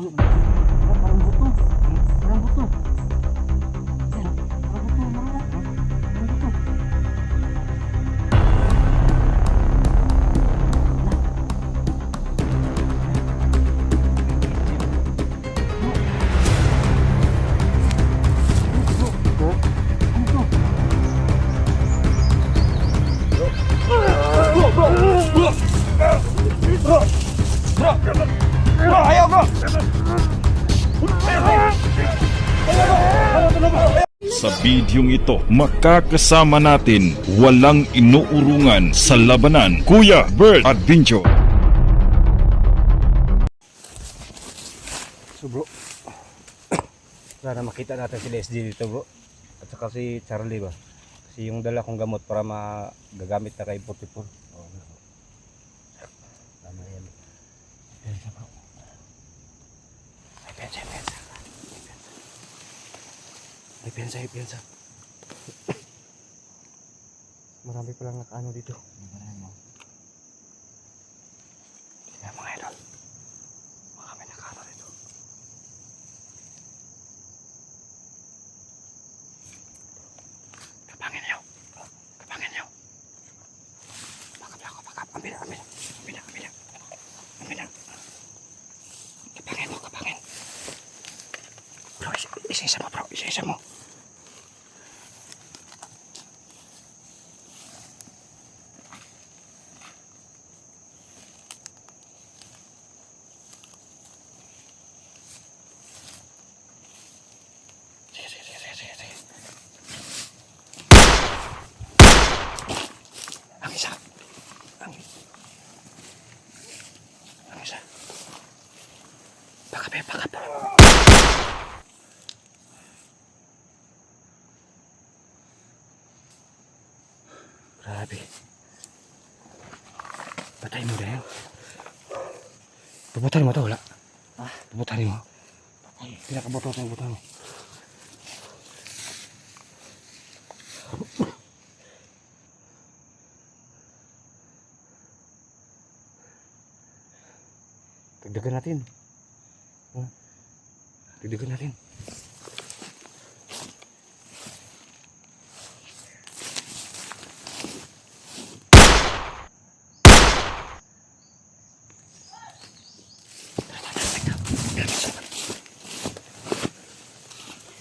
Parang buto. Parang buto. Parang buto. Parang buto. Sa bidyong ito, makakasama natin walang inuurungan sa labanan, Kuya Bird Adventure. So bro, sana makita natin si Leslie dito bro. At saka si Charlie ba. Kasi yung dala kong gamot para magagamit na kay 44. Oo nga bro. Tama yan. Pensa bro. Ay pensa, pensa. Ay pensa, ay pensa. Marami palang nakaano dito. Kaya mga idol. Marami nakaano dito. Kapangin niyo. Kapangin niyo. Bakap ako, bakap. Ambil. Kapangin mo, kapangin. Bro, isa-isa mo bro, isa-isa mo. Sige. Ang isa. Ang isa. Bakap. Grabe. Patay mo rin. Puputan mo ito, wala? Puputan mo. Pinakaboto ito, puputan mo. Dagdagan natin. Dagdagan natin.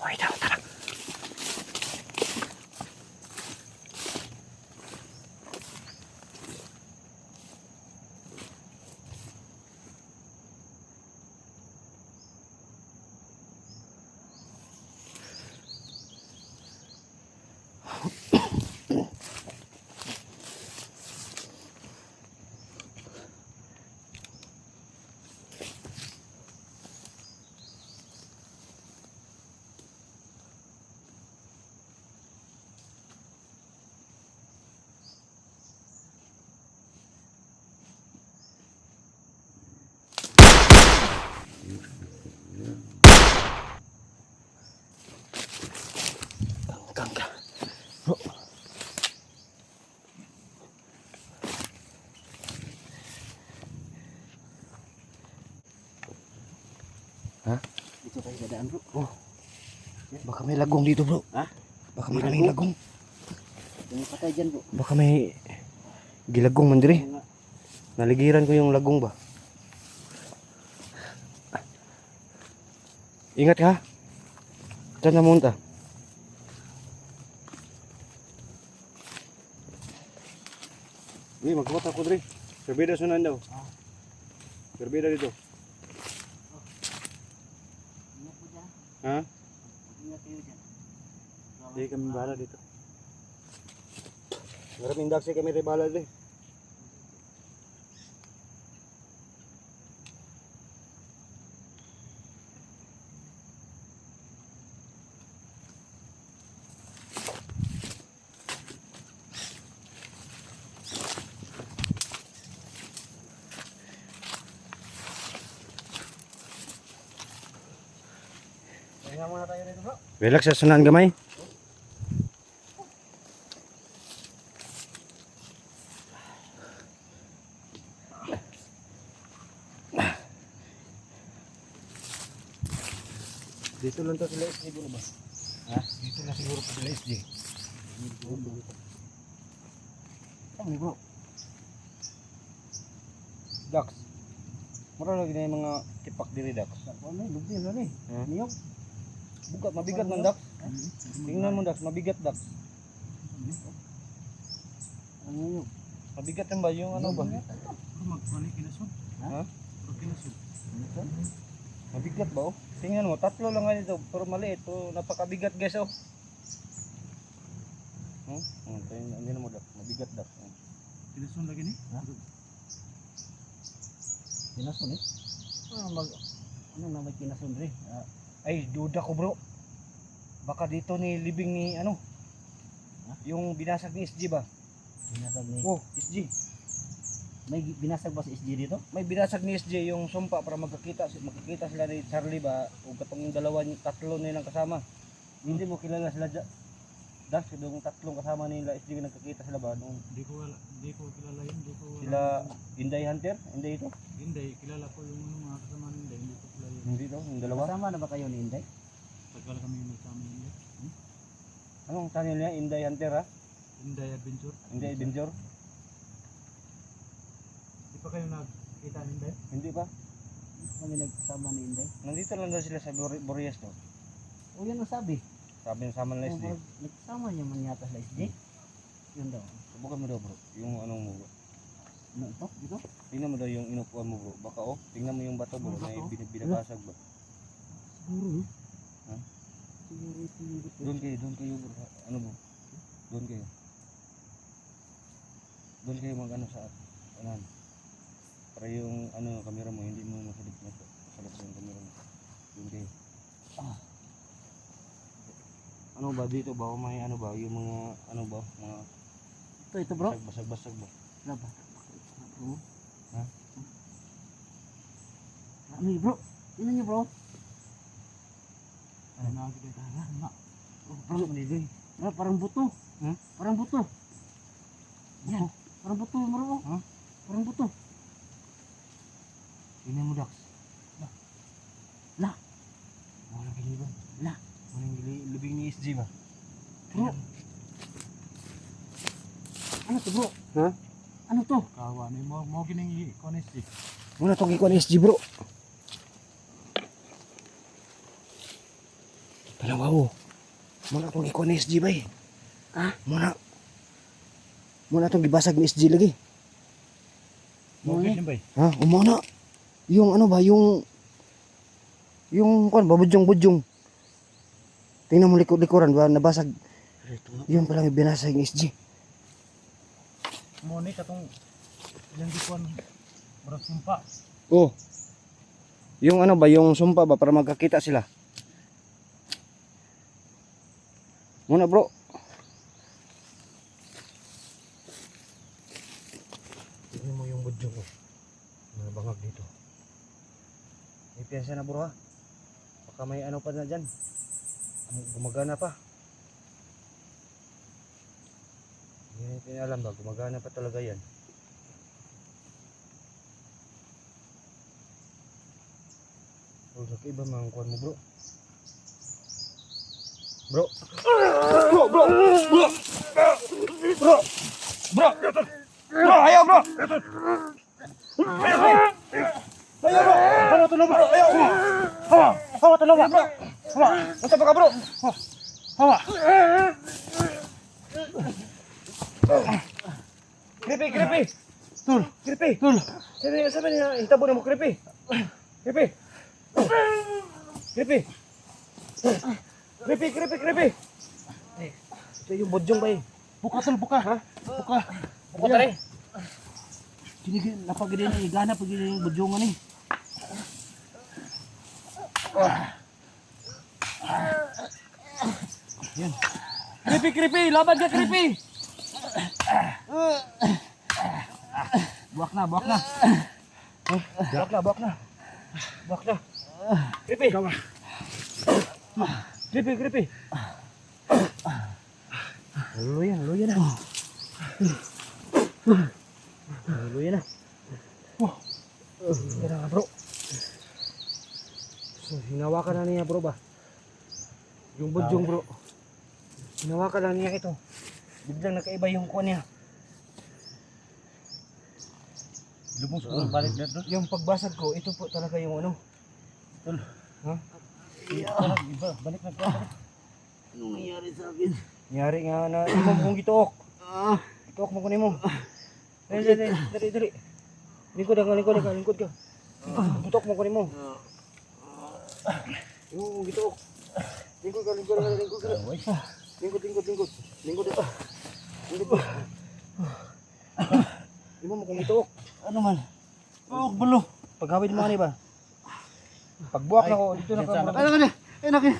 Hoy, tara. Gangga. Bro. Ha? Dito tayo dadaan bro. Oh. Baka may lagong dito bro. Ha? Baka maraming lagong. Yung patay dyan bro. Baka may gilagong man diri. Naligiran ko yung lagong ba. Ingat ka. Saan na munta? Uy, magkota ko diri. Berbeda sunan daw. Berbeda dito. Ingat po dyan. Ha? Ingat kayo dyan. Hindi kami bala dito. Maraming daksi kami rebala diri. Pahinga muna tayo dito bro. Relax sa sunan gamay. Dito lang to sila SG bro ba? Ha? Dito lang siguro pa sila SG. Kami bro. Dax. Mura lagi na yung mga tipak diri Dax. Ano lubdi na ni. Ha? Niyog. Bugat, mabigat man Dax. Tingnan mo Dax, mabigat Dax. Ano niyog? Mabigat yan ba yung ano ba? Magkuha kinasun. Ha? Kinasun. Mabigat ba oh? Tingnan mo, tatlo lang nga dito, pero maliit. Oh, napakabigat guys oh. Tingnan mo Dax, mabigat Dax. Kinasun lagi ni? Kinasun eh? Ano na may kinasun rin? Ay, duda ko bro. Baka dito ni libing ni ano? Yung binasag ni SG ba? Binasag ni... Oh, SG. May binasag ba sa SG dito? May binasag ni SG yung sumpa para magkakita sila ni Charlie ba o katong tatlo nilang kasama. Hindi mo kilala sila Das, yung tatlong kasama nila SG nagkakita sila ba nung Di ko kilala yun. sila Inday Hunter, Inday ito? Hindi, kilala ko yung mga kasama ni Inday. Hindi ko kilala yun. Hindi to, yung dalawa. Kasama na ba kayo ni Inday? Tagal kami nagsama ni Inday. Anong channel niya? Inday Hunter ha? Inday Adventure. Inday Adventure? Di pa kayo nagkita ni Inday? Hindi pa. Kami nagsama ni Inday. Nandito lang daw sila sa Boreas to. O yan ang sabi. Sabi ng sama ng SG. Nagsama niya man yata sa SG. Yun daw. Subukan mo daw bro, yung anong mo bro. Ano ito? Dito? Tingnan mo daw yung inupuan mo bro. Baka oh, tingnan mo yung bato bro na binabasag ba. Siguro. Ha? Siguro ito yung dito. Doon kayo bro. Ano bro? Doon kayo. Doon kayo mag-ano sa kanan. Para yung ano kamera mo hindi mo masalip na masalip yung kamera mo. Doon kayo. Ano ba dito ba? O may ano ba? Yung mga ano ba? Mga Ito bro. basag-basag ba? Ano ba? Bro? Ha? Ano yun bro? Tingnan niyo bro. Ano nakakita tayo? Parang buto. Hmm? Parang buto. Yan. Parang buto bro. Ha? Parang buto. Tingnan mo Dax. La. Wala kayo ba? La. Walang lubing ni SG ba? Bro. Ano to bro? Ha? Ano to? Kawa ni mo gining konestik. Muna itong ikaw ni SG bro. Dalawa oh. Muna itong ikaw ni SG ba eh. Ha? Muna itong gibasag ni SG lagi. Mo Muna. gid bay. Ha? Umana. Yung ano ba? Yung kan ba? Budyong. Tingnan mo likuran ba? Nabasag. Yung pala may binasag ni SG. Mo ni katong yang dikon bro sumpa. Oh. Yung ano ba? Yung sumpa ba? Para magkakita sila. Muna bro. Tingnan mo yung budyong ko. Nabangag dito. May piyansa na bro ha. Baka may ano pa na dyan. Gumagana pa. Hindi natin alam ba. Gumagana pa talaga yan. Bro, iba mga kuhan mo bro. Bro. Bro, ayaw bro. Ayaw tulong bro. Hawa tulong bro. Hawa. Unsa pa ka bro? Hawa. Kripi. Tul. Sabi niya, hitabo na mo kripi. Kripi. Ito yung bodyong ba eh. Buka ha. Buka tari. Sinigil, napagili na igana pagili yung budyongan eh. Kripi, laban ka kripi. Buwak na. Buwak na. Kripi. Kripi. Luya na. Kaya bro. So, hinawakan na niya bro ba? Yung budyong bro. Hinawakan lang niya ito. Biglang nakaiba yung kuha niya. Lubos ko balik na doon. Yung pagbasag ko, ito po talaga yung ano. Tol. Ha? Iba, balik na ko. Anong nangyari sa akin? Nangyari nga na imong kong gituok. Ah, Gituok mo kunin mo. Dali. Lingkod ka. Gituok mo kunin mo. Imong kong gituok. Lingkod ka. Lingkod. Imong mo kong gituok. ano man? Oh, bulo. Paghawid mo ani ba? Pagbuwak na ko, dito na ka. Ay, naki.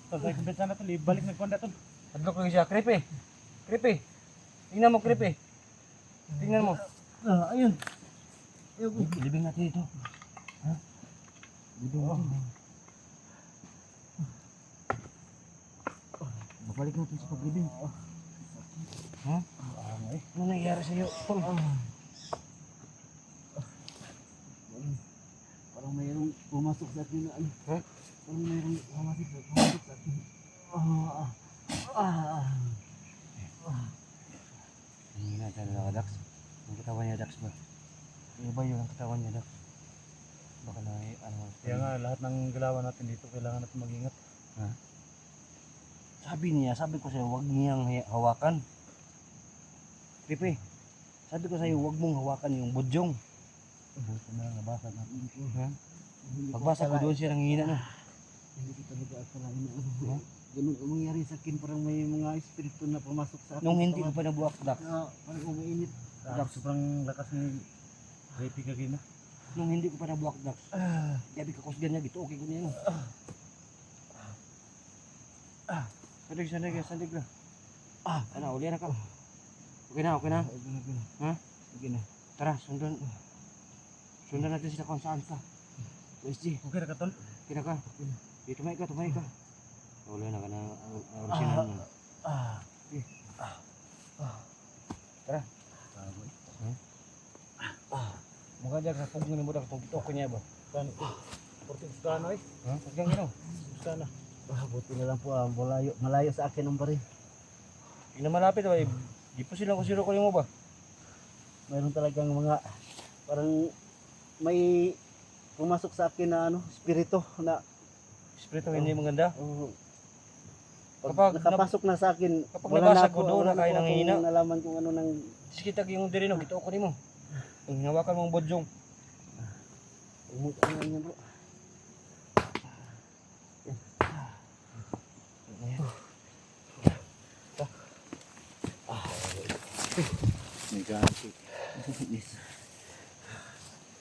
Tol, sa kumbinsa na tol, ibalik na ko na tol. Adlok lang siya, creepy. Tingnan mo, creepy. Tingnan mo. Ayun. Libing natin ito. Ha? Libing natin. Babalik natin sa paglibing. Ha? Ano nangyari sa'yo? Tol. Parang mayroong pumasok sa akin na ano. Ha? Parang mayroong pumasok sa akin. Hindi na tayo na Dax. Ang katawan niya Dax ba? Iba yun ang katawan niya Dax. Baka na ano. Kaya nga, lahat ng galawan natin dito, kailangan natin mag-ingat. Ha? Sabi ko sa'yo, huwag niyang hawakan. Pipi, sabi ko sa'yo, huwag mong hawakan yung budyong. Buti na nabasa natin dito. Ha? Pagbasa ko doon siya nanghihina na. Hindi ko talaga akalain na ano. Ganun ang mangyari sa akin, parang may mga espiritu na pumasok sa akin. Nung hindi ko pa nabuwak Dax. Parang umiinit. Sobrang lakas ni Rapey kagina. Nung hindi ko pa nabuwak Dax. Sabi ka kusgan niya, gito okay ko niya. Sandig na. Ano, uli na ka. Okay na. Ha? Sige na. Tara, sundan. Sundan natin sila kung saan ka. SG, Okay na ka tol? kina ka. Tumay ka. Uli na ka na orsinan mo. Tara. Mukha dyan sa pugno ni mo kung gito ko niya ba? Kan ko. Porting skano eh. Ha? Kusgan gino. Skana. Buti na lang po, malayo sa akin ang baril. Ina malapit ba? Di po sila kung sino ko mo ba? Mayroon talagang mga, parang may pumasok sa akin na ano, espiritu na Espiritu hindi maganda. pag nakapasok na sa akin, kapag wala nabasa na ko doon na wala kayo na nanghihina. akong nalaman kung ano nang Sikitag yung dirino, gito ko nimo. Ang hinawakan mong bodyong. ano niya bro.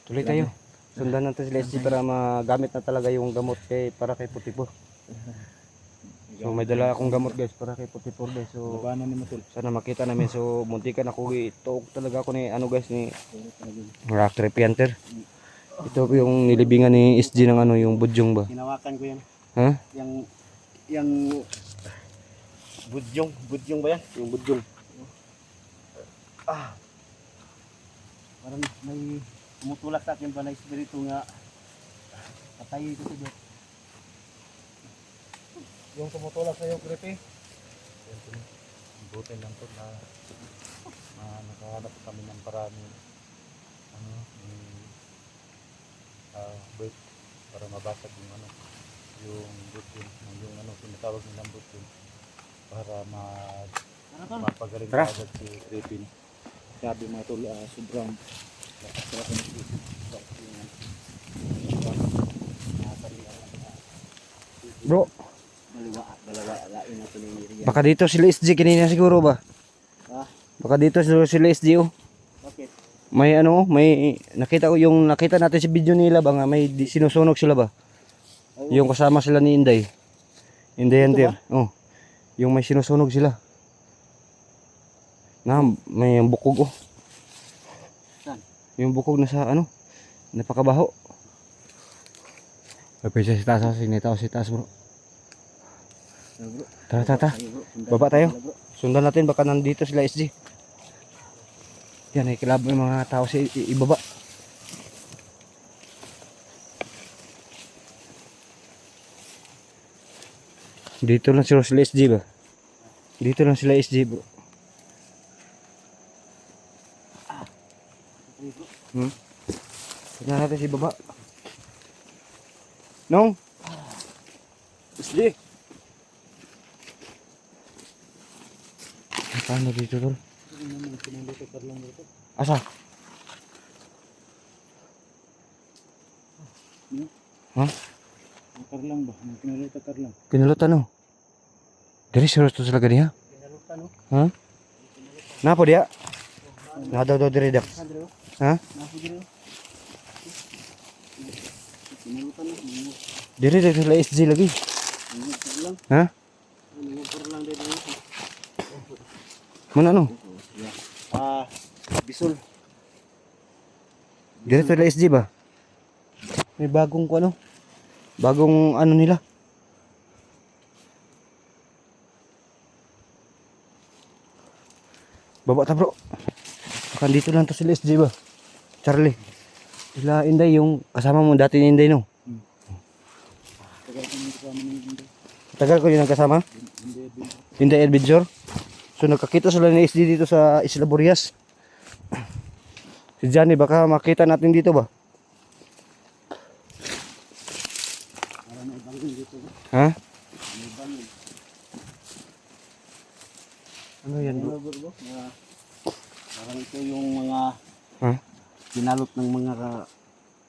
Tuloy tayo. Sundan natin sila SG para magamit na talaga yung gamot para kay Putipor. So may dala akong gamot guys para kay Putipor guys. So Labanan ni mo tol. sana makita namin. So muntikan ako ituog talaga ako ni ano guys ni Rock Repianter. Ito po yung nilibingan ni SG ng ano yung budyong ba? Hinawakan ko yan. Ha? Yang budyong ba yan? Yung budyong. Parang may tumutulak sa akin pa na espiritu nga patay ko ito. Yung tumutulak sa iyo, creepy. Buti lang tol na nakahanap kami ng paraan break para mabasag yung ano yung butin yung ano tinatawag nilang butin para mapagaling Tara. agad si Rapey. Sabi mga tol sobrang lakas talaga ng isip Bro, Dalawa, lain na ito ni Rian. baka dito sila SG kanina siguro ba? Ha? Baka dito sila SG oh. Bakit? May ano, may nakita natin sa video nila ba nga may sinusunog sila ba? Yung kasama sila ni Inday. Inday Hunter. Oh. Yung may sinusunog sila. Na may bukog oh. Saan? Yung bukog na sa ano? Napakabaho. Pwede si taas, sinitaw si taas bro. Bro. Tara. Tayo, bro. Baba tayo. Bro. Sundan natin baka nandito sila SG. Yan ay kilab yung mga tao sa ibaba. Dito lang sila SG ba? Dito lang sila SG bro. Tignan natin si baba. Nong? SG. Paano dito tol? Asa? Ha? Takar lang ba? May takar lang. Pinulot ano? Dari serius to sila gani ha? Pinalutan no. Ha? Napo dia? Nadaw daw diri dak. Andrew, Ha? napo diri. Pinalutan no. Diri dak sila SG lagi. Pinalutan lang. Ha? Pinalutan lang dito. Mana no? Bisul. Diri sila SG ba? May bagong ko ano? Bagong ano nila? Baba ta bro. Akan dito lang to sila SG ba? Charlie. Sila Inday yung kasama mo dati ni Inday no? Tagal ko yun ang kasama? Inday Adventure. So nagkakita sila ni SG dito sa Isla Burias. Si Johnny baka makita natin dito ba? Ha? Ano yan bro? Parang ito yung mga Ha? kinalot ng mga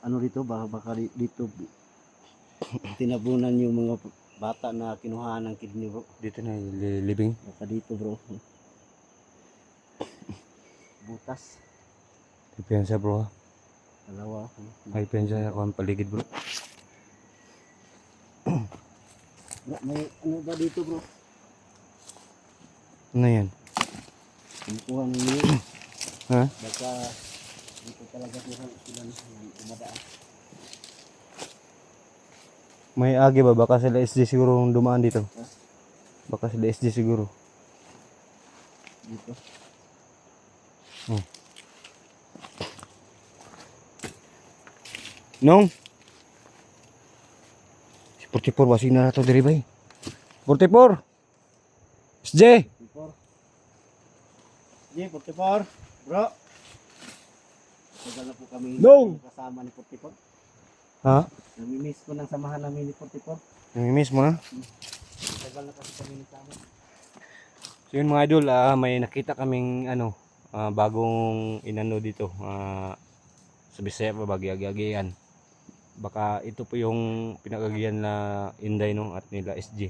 ano dito, baka dito tinabunan yung mga bata na kinuhaan ng kidney bro. Dito na living. Baka dito bro. Butas. Depensa bro. Dalawa. May pensa ako ang paligid bro. May ano ba dito bro? Ano yan? Kumukuha ng nilo. Ha? Baka dito talaga sila umadaan. May agi ba? Baka sila SG siguro dumaan dito. Baka sila SG siguro. Dito. Nong? Si 44 basig na nato diri bay. 44. SJ. 44. Bro. Tagal na po kami No! kasama ni 44. Ha? Namimiss ko ng samahan namin ni 44. Namimiss mo na? Tagal na kasi kami nisama. So yun mga idol, may nakita kaming ano, bagong inano dito. Sa Bisaya pa Agi-Agian. Baka ito po yung pinagagian na Inday no at nila SG.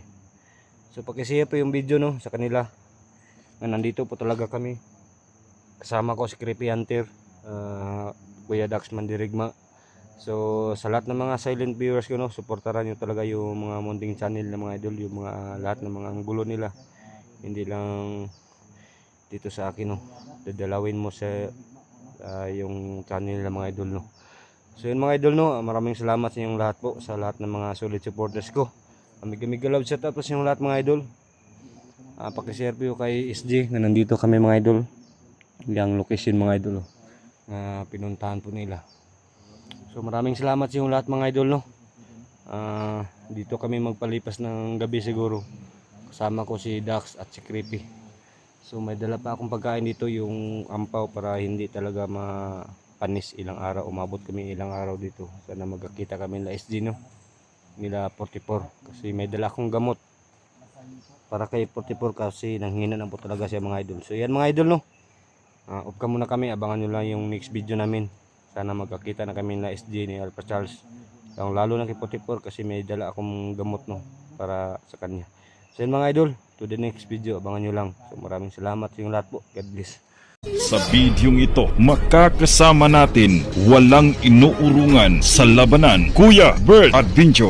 So pakisiya po yung video no sa kanila. Nandito po talaga kami. Kasama ko si Creepy Hunter, Kuya Dax Mandirigma. So sa lahat ng mga silent viewers ko no, suportahan niyo talaga yung mga munting channel ng mga idol, yung mga lahat ng mga anggulo nila. Hindi lang dito sa akin no. Dadalawin mo sa yung channel ng mga idol no. So yun mga idol no, maraming salamat sa inyong lahat po, sa lahat ng mga solid supporters ko. Amig love shout out po sa inyong lahat mga idol. Pakishare po kay SG na nandito kami mga idol. Yung location mga idol na pinuntahan po nila. So maraming salamat sa inyong lahat mga idol no. Dito kami magpalipas ng gabi siguro. Kasama ko si Dax at si Creepy. So may dala pa akong pagkain dito, yung ampaw para hindi talaga mapanis ilang araw. Umabot kami ilang araw dito. Sana magkakita kami nila SG no. Nila 44 kasi may dala akong gamot para kay 44 kasi nanghina na po talaga siya mga idol. So yan mga idol no. Off ka muna kami, abangan nyo lang yung next video namin. Sana magkakita na kami nila SG ni Alpha Charles. Lalo na kay 44 kasi may dala akong gamot no para sa kanya. So yun mga idol, to the next video, abangan nyo lang. So maraming salamat sa inyong lahat po. God bless. Sa bidyong ito, makakasama natin walang inuurungan sa labanan, Kuya Bird Adventure.